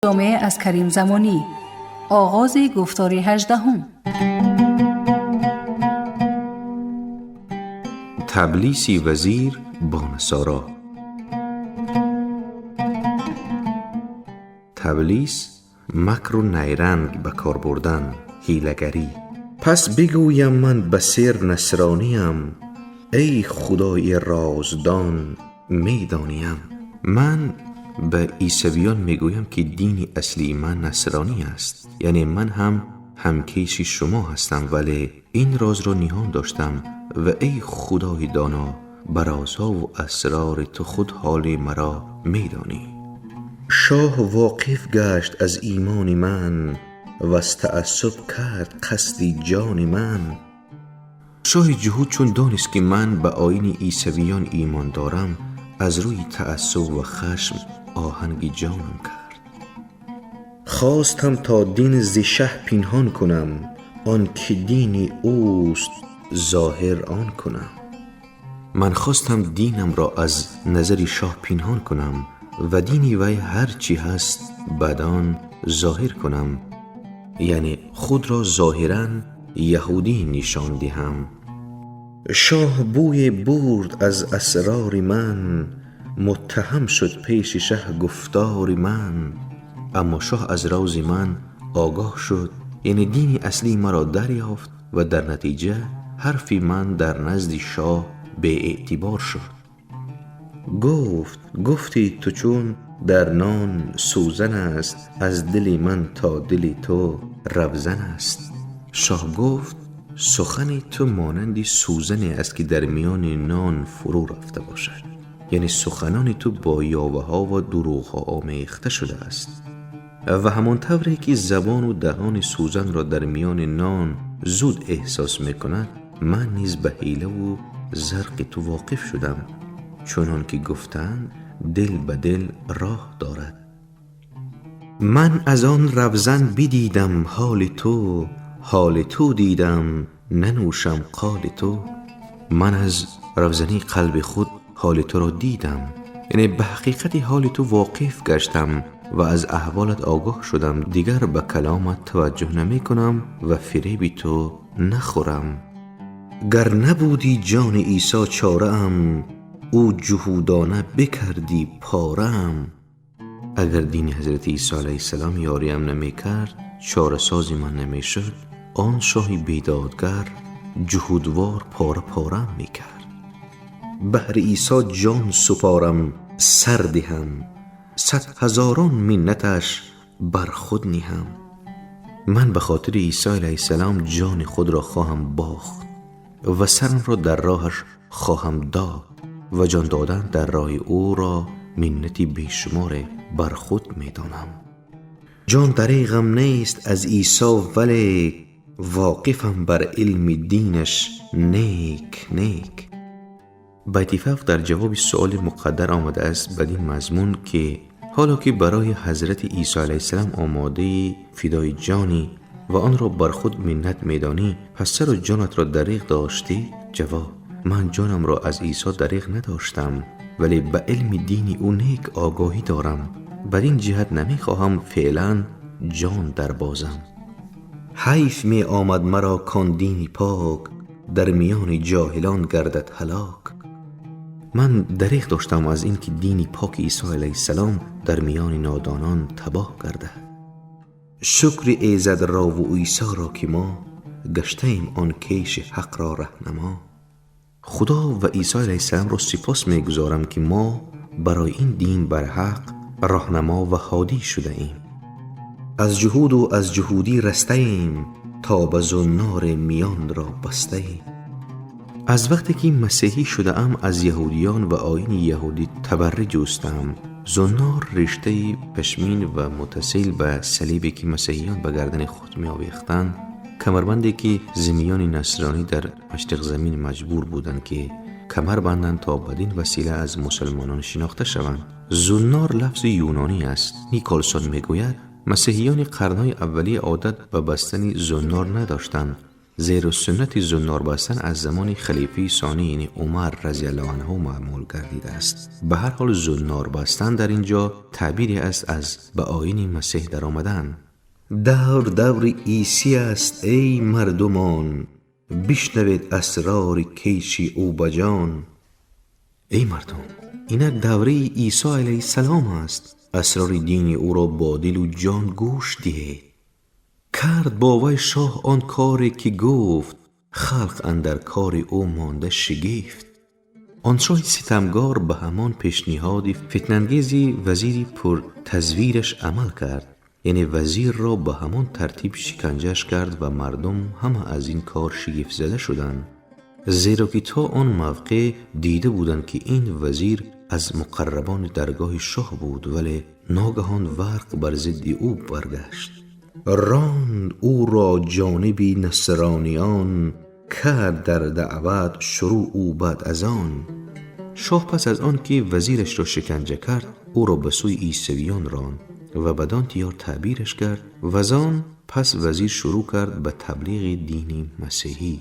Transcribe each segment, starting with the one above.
جامعه از کریم زمانی. آغاز گفتار 18. تبلیسی وزیر با نصارا. تبلیس مکر و نیرنگ به کار بردن، حیله‌گری. پس بگویم من به سر نصرانیم، ای خدای رازدان میدانیم. من به عیسویان میگویم که دین اصلی من نصرانی است، یعنی من هم کیش شما هستم، ولی این راز را نهان داشتم و ای خدای دانا، بر رازها و اسرار تو خود حال مرا میدانی. شاه واقف گشت از ایمان من، و از تعصب کرد قصد جان من. شاه جهود چون دانست که من به آیین عیسویان ایمان دارم، از روی تعصب و خشم آهنگ جانم کرد. خواستم تا دین ز شه پنهان کنم، آن که دین اوست ظاهر آن کنم. من خواستم دینم را از نظر شاه پنهان کنم و دینی وی هر چی هست بدان ظاهر کنم، یعنی خود را ظاهراً یهودی نشان دهم. شاه بوی برد از اسرار من، متهم شد پیش شه گفتار من. اما شاه از راز من آگاه شد، یعنی دین اصلی مرا دریافت و در نتیجه حرف من در نزد شاه به اعتبار شد. گفتی تو چون در نان سوزن است، از دل من تا دل تو روزن است. شاه گفت سخن تو مانندی سوزنی است که در میان نان فرو رفته باشد، یعنی سخنان تو با یاوه ها و دروغ ها آمیخته شده است. و همان طوری که زبان و دهان سوزن را در میان نان زود احساس میکند، من نیز به حیله و زرق تو واقف شدم، چنان که گفتند دل به دل راه دارد. من از آن روزن بدیدم حال تو دیدم، ننوشم قال تو. من از روزنی قلب خود حال تو را دیدم، یعنی به حقیقت حال تو واقف گشتم و از احوالت آگاه شدم. دیگر به کلامت توجه نمی کنم و فریب تو نخورم. گر نبودی جان عیسی چاره ام، او جهودانه بکردی پاره ام. اگر دین حضرت عیسی علیه السلام یاریم نمی کرد، چاره سازی من نمی شد، آن شاه بیدادگر جهودوار پاره پارم می کرد. بهر عیسی جان سپارم سر دهم، 100,000 منتش بر خود نهم. من به خاطر عیسی علیه السلام جان خود را خواهم باخت و سرم را در راهش خواهم داد و جان دادن در راه او را منتی بیشمار بر خود می دانم. جان دریغم نیست از عیسی، ولی واقفم بر علم دینش نیک. بیت 7 در جواب سؤال مقدر آمده است بدین مضمون که حالا که برای حضرت عیسی علیه السلام آماده فدای جانی و آن را بر خود منت میدانی، پس سر و جانت را دریغ داشتی؟ جواب: من جانم را از عیسی دریغ نداشتم، ولی به علم دین او نیک آگاهی دارم. بر این جهت نمیخواهم فعلا جان در بازم. حیف می آمد مرا کان دینی پاک، در میان جاهلان گردد هلاک. من دریغ داشتم از این که دینی پاک عیسی علیه السلام در میان نادانان تباه گردد. شکر ایزد را و عیسی را که ما، گشتیم آن کیش حق را رهنما. خدا و عیسی علیه السلام را سپاس میگزارم که ما برای این دین بر حق راهنما و هادی شده ایم. از جهود و از جهودی رسته ایم، تا به زنار میان را بسته ایم. از وقتی که مسیحی شده ام از یهودیان و آیین یهودی تبرک جستم. زنار رشته پشمین و متصل به صلیبی که مسیحیان به گردن خود می آویختند، کمربندی که ذمیان نصرانی در مشرق زمین مجبور بودند که کمر بندند تا بدین وسیله از مسلمانان شناخته شوند. زنار لفظ یونانی است. نیکولسون میگوید مسیحیان قرنهای اولیه عادت به بستن زنار نداشتند زیر سنت زنار بستن از زمان خلیفه ثانی یعنی عمر رضی الله عنه معمول گردیده است. به هر حال زنار بستن در اینجا تعبیری است از به آیین مسیح در آمدن. دور عیسی است ای مردمان، بشنوید اسرار کیشی او بجان. ای مردم، اینک دوره عیسی علیه السلام است. اسرار دین او را با دل و جان گوش دهید. کرد با وی شاه آن کاری که گفت، خلق اندر کار او مانده شگفت. آن شاه ستمگار به همان پیشنهاد فتنه‌انگیزی وزیری پر تزویرش عمل کرد. یعنی وزیر را به همان ترتیب شکنجهش کرد و مردم همه از این کار شگفت زده شدند، زیرا که تا آن موقع دیده بودند که این وزیر از مقربان درگاه شاه بود، ولی ناگهان ورق بر ضد او برگشت. راند او را جانب نصرانیان، کرد در دعوت شروع او بعد از آن. شاه پس از آن که وزیرش را شکنجه کرد، او را به سوی عیسویان راند و بدان تیار تعبیرش کرد و از آن پس وزیر شروع کرد به تبلیغ دین مسیحی.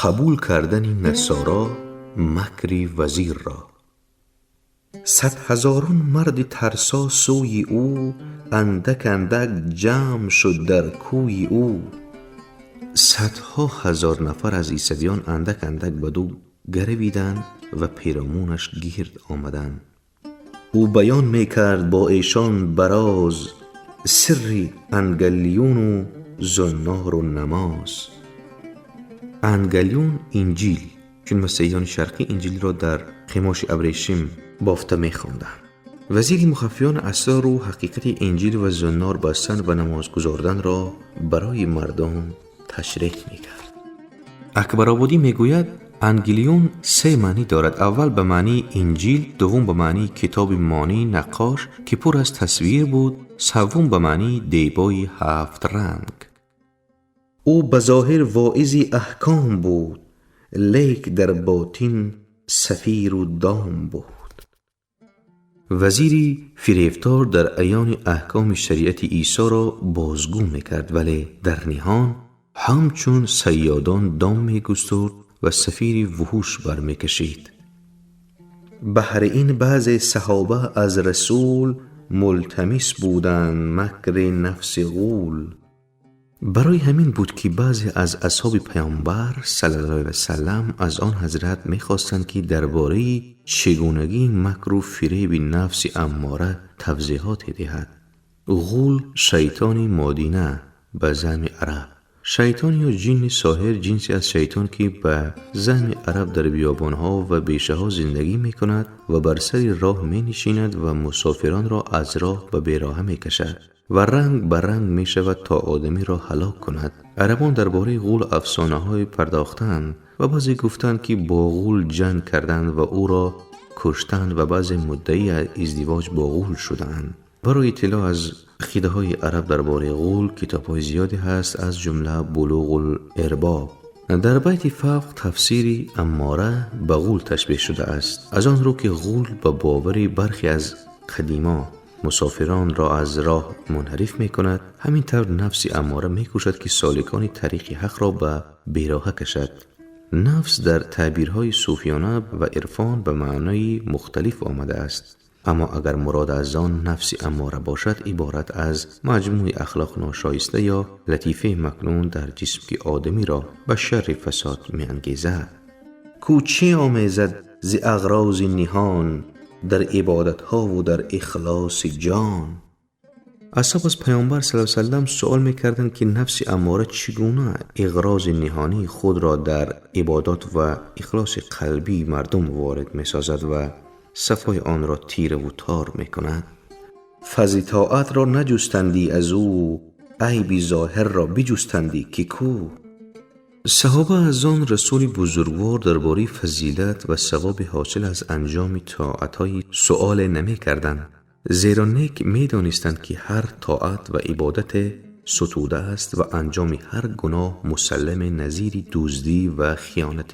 قبول کردن نصارا مکر وزیر را. 100,000 مرد ترسا سوی او، اندک اندک جمع شد در کوی او. 100,000 نفر از عیسویان اندک اندک بدو گرویدند و پیرامونش گرد آمدند. او بیان می کرد با ایشان براز، سری انگلیون و زنار و نماز. انگلیون انجیل، چون مسیحیان شرقی انجیل را در قماش ابریشم بافته می خوندند. وزیر مخفیان اسرار و حقیقت انجیل و زنار بستن و نماز گزاردن را برای مردم تشریح می کرد. اکبرآبادی می گوید انگلیون 3 معنی دارد. اول به معنی انجیل، دوم به معنی کتاب مانی نقاش که پر از تصویر بود، سوم به معنی دیبای 7 رنگ. او بظاهر واعظی احکام بود، لیک در باطن سفیر و دام بود. وزیری فریفتار در ایان احکام شریعت عیسی را بازگو میکرد، ولی در نهان همچون صیادان دام میگسترد و سفیر وحوش برمیکشید. بهر این بعض صحابه از رسول، ملتمس بودند مکر نفس غول. برای همین بود که بعضی از اصحاب پیامبر صلی الله علیه و سلم از آن حضرت می‌خواستند که درباره چگونگی مکر و فریب نفس اماره توضیحات دهد. غول شیطانی مادینه به زعم عرب. شیطان یا جن ساحر جنسی از شیطان که به زعم عرب در بیابانها و بیشه ها زندگی می‌کند و بر سر راه می‌نشیند و مسافران را از راه به بیراهه می‌کشد و رنگ بر رنگ می شود تا آدمی را هلاک کند. عربان درباره غول افسانه های پرداختند و بعضی گفتند که با غول جنگ کردند و او را کشتند و بعضی مدعی ازدواج با غول شدند. برای اطلاع از عقیده های عرب درباره غول کتاب های زیادی هست، از جمله بلوغ الارباب. در بیت فوق تفسیری اماره به غول تشبیه شده است، از آن رو که غول به باوری برخی از قدیما مسافران را از راه منحرف می کند، همین طور نفس اماره می کوشد که سالکان طریق حق را به بیراهه کشد. نفس در تعبیرهای صوفیانه و عرفان به معنای مختلف آمده است، اما اگر مراد از آن نفس اماره باشد، عبارت از مجموع اخلاق ناشایسته یا لطیفه مکنون در جسم که آدمی را به شر فساد می انگیزد. کوچی آمیزد ز اغراض نهان، در عبادت ها و در اخلاص جان. اصحاب از پیامبر صلی الله علیه و سلم سوال میکردند که نفس اماره چگونه اغراض نهانی خود را در عبادات و اخلاص قلبی مردم وارد میسازد و صفای آن را تیره و تار میکند. فضل طاعت را نجستندی از او، عیب ظاهر را بجستندی که کو. صحابه از آن رسول بزرگوار درباره فضیلت و ثواب حاصل از انجام طاعت‌های سؤال نمی کردند، زیرا نیک می دانستند که هر طاعت و عبادت ستوده است و انجام هر گناه مسلم نظیر دزدی و خیانت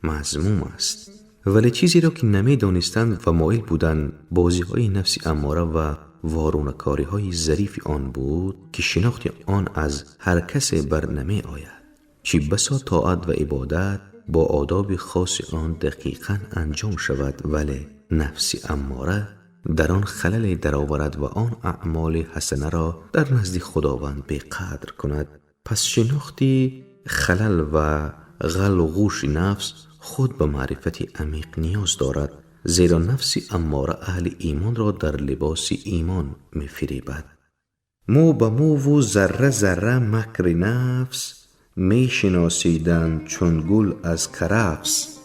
مذموم است. ولی چیزی را که نمی دانستند و مایل بودند بازی‌های نفس اماره و وارونکاری‌های ظریف آن بود که شناخت آن از هر کس بر نمی آید. چی بسا طاعت و عبادت با آداب خاص آن دقیقاً انجام شود، ولی نفس اماره در آن خلل درآورد و آن اعمال حسنه را در نزد خداوند بی‌قدر کند. پس شناختی خلل و غل و غوش نفس خود به معرفت عمیق نیاز دارد، زیرا نفس اماره اهل ایمان را در لباس ایمان می فریبد. مو به مو و ذره ذره مکر نفس، می شناسیدن چون گل از کرفس.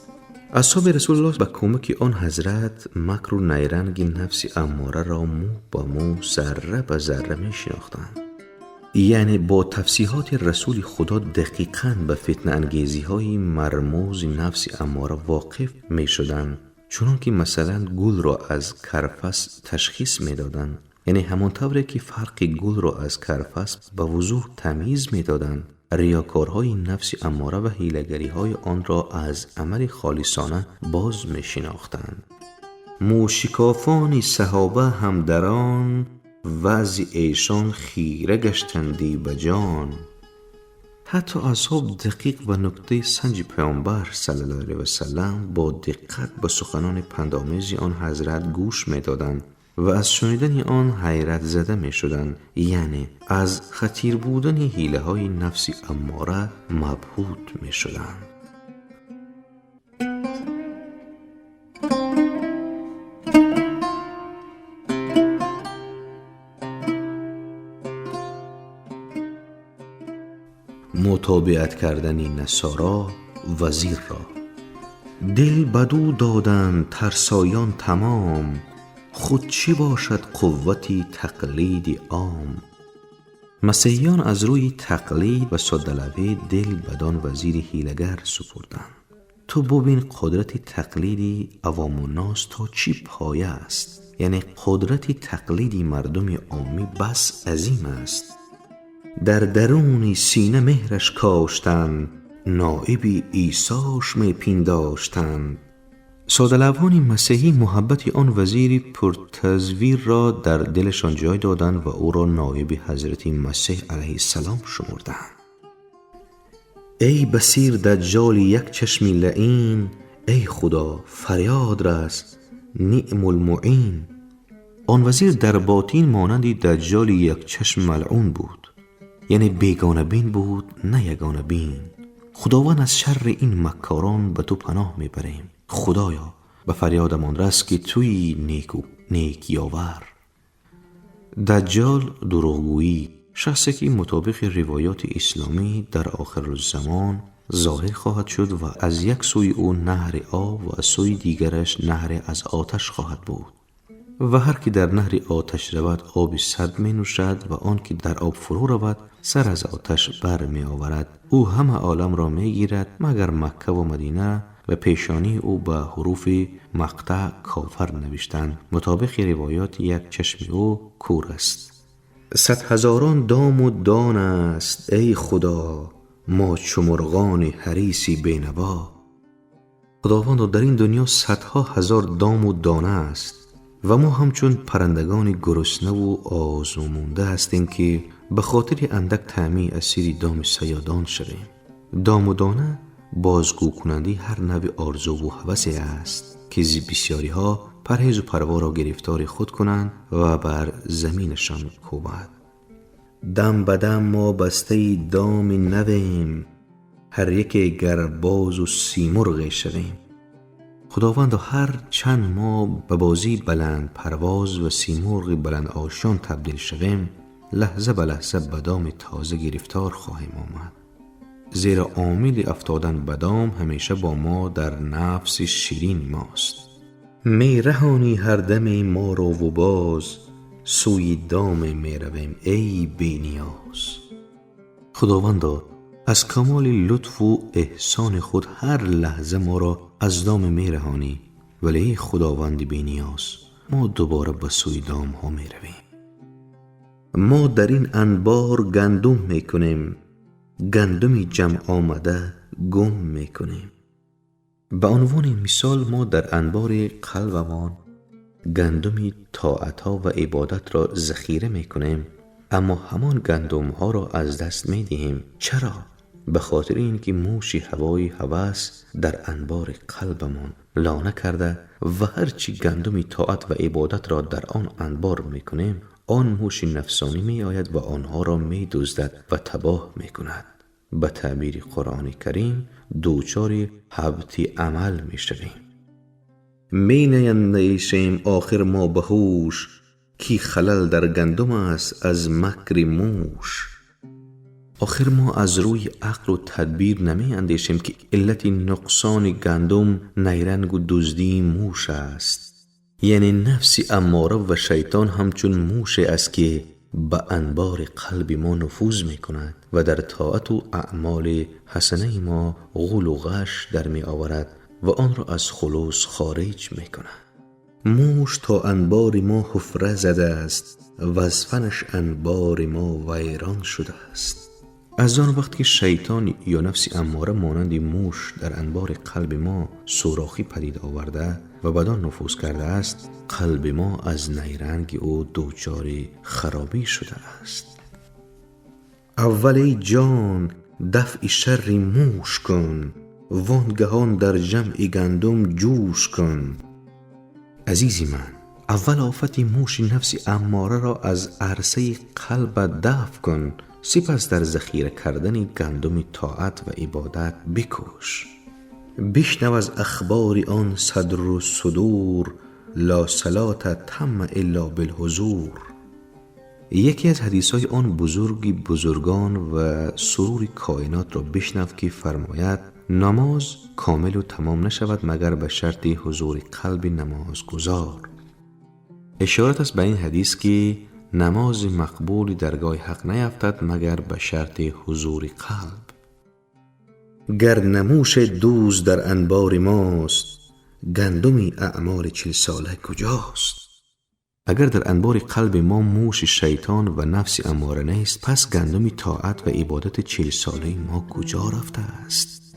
اصحاب رسول الله به کمک آن حضرت مکر و نیرنگ نفس اماره را مو به مو ذره به ذره می شناختند، یعنی با تفصیحات رسول خدا دقیقاً به فتنه انگیزی های مرموز نفس اماره واقف می شدند، چون که مثلا گل را از کرفس تشخیص می دادند، یعنی همانطوری که فرق گل را از کرفس به وضوح تمیز می دادند. ریاکارهای نفس اماره و حیله‌گری های آن را از عمل خالصانه باز می شناختند. موشکافان صحابه هم در آن وضع ایشان خیره گشتندی به جان. حتی اصحاب دقیق و نکته سنج پیامبر صلی الله علیه و سلم با دقت به سخنان پندآمیز آن حضرت گوش می دادند و از شنیدن آن حیرت زده می شدند، یعنی از خطیر بودن حیله های نفس اماره مبهوت می شدند. متابعت کردن نصارا وزیر را. دل بدو دادند ترسایان تمام، خود چی باشد قوتی تقلید عام. مسیحیان از روی تقلید و ساده‌لوحی دل بدان وزیر حیله‌گر سپردند. تو ببین قدرت تقلیدی عوام الناس تا چی پایه است، یعنی قدرت تقلیدی مردم عامی بس عظیم است. در درون سینه مهرش کاشتند، نائب عیساش می پنداشتند. ساده‌لوحان مسیحی محبت آن وزیر پرتزویر را در دلشان جای دادند و او را نائب حضرت مسیح علیه السلام شمردند. ای بصیر دجال یک چشم لعین، ای خدا فریاد رس نعم المعین. آن وزیر در باطن مانند دجال یک چشم ملعون بود، یعنی بیگانه بین بود نه یگانه بین. خداوند از شر این مکاران به تو پناه میبریم. خدایا به فریادمان رس که توی نیک یاور. دجال دروغگویی شخصی که مطابق روایات اسلامی در آخر الزمان ظاهر خواهد شد و از یک سوی او نهر آب و از سوی دیگرش نهر از آتش خواهد بود و هر که در نهر آتش رود آب سرد می نوشد و آن که در آب فرو رود سر از آتش بر می آورد. او همه عالم را می گیرد مگر مکه و مدینه و پیشانی او به حروف مقطع کافر نوشتند. مطابق روایات یک چشم او کور است. 100,000 دام و دان است ای خدا، ما چو مرغان حریصی بینوا. خداوند در این دنیا 100,000 دام و دانه است و ما همچون پرندگان گرسنه و آزمونده هستیم که به خاطر اندک طعمی اسیر دام صیادان شدیم. دام و دانه بازگو کننده هر نوع آرزو و هوسی است که بسیاری ها پرهیز و پروا را گرفتار خود کنند و بر زمینشان کوبد. دم بدم ما بسته دام نویم، هر یک گر باز و سیمرغ شویم. خداوند هر چند ما به بازی بلند پرواز و سیمرغ بلند آشان تبدیل شویم، لحظه به لحظه به دام تازه گرفتار خواهیم آمد. زیرا عامل افتادن به دام همیشه با ما در نفس شیرین ماست. می رهانی هر دم ما را و باز، سوی دام می رویم ای بی نیاز. خداوندا از کمال لطف و احسان خود هر لحظه ما را از دام می رهانی، ولی خداوند بی نیاز ما دوباره به سوی دام ها می رویم. ما در این انبار گندم میکنیم، گندمی جمع آمده گم میکنیم. به عنوان مثال ما در انبار قلبمان گندمی طاعتها و عبادت را ذخیره میکنیم، اما همان گندم ها را از دست میدهیم. چرا؟ به خاطر اینکه موش هوای هوس در انبار قلبمان لانه کرده و هرچی گندم طاعت و عبادت را در آن انبار میکنیم، آن موش نفسانی می آید و آنها را می دزدد و تباه می کند. به تعبیر قرآن کریم دوچار حبط عمل می شویم. می نیندیشیم آخر ما به هوش، کی خلل در گندم است از مکر موش. آخر ما از روی عقل و تدبیر نمی اندیشیم که علت نقصان گندم نیرنگ و دزدی موش است. یعنی نفس اماره و شیطان همچون موش است که به انبار قلب ما نفوذ می کند و در طاعت و اعمال حسنه ما غول و غش در می آورد و آن را از خلوص خارج می کند. موش تا انبار ما حفره زده است و از فنش انبار ما ویران شده است. از آن وقت که شیطان یا نفس اماره مانند موش در انبار قلب ما سوراخی پدید آورده و بدان نفوذ کرده است، قلب ما از نیرنگ او دوچار خرابی شده است. اول ای جان دفع شر موش کن، وانگهان در جمع گندم جوش کن. عزیزی من، اول آفت موش نفس اماره را از عرصه قلب دفع کن، سپس در ذخیره کردن گندم طاعت و عبادت بکوش. بشنو از اخبار آن صدر و صدور، لا صلاة تم الا بالحضور. یکی از حدیثهای آن بزرگان و سرور کائنات را بشنو که فرماید نماز کامل و تمام نشود مگر به شرط حضور قلب نمازگزار. اشارت است به این حدیث که نماز مقبول درگاه حق نیفتد مگر به شرط حضور قلب. گر نموش دوز در انبار ماست، گندمی اعمال 40 ساله کجاست؟ اگر در انبار قلب ما موش شیطان و نفس اماره نیست، پس گندمی طاعت و عبادت 40 ساله ما کجا رفته است؟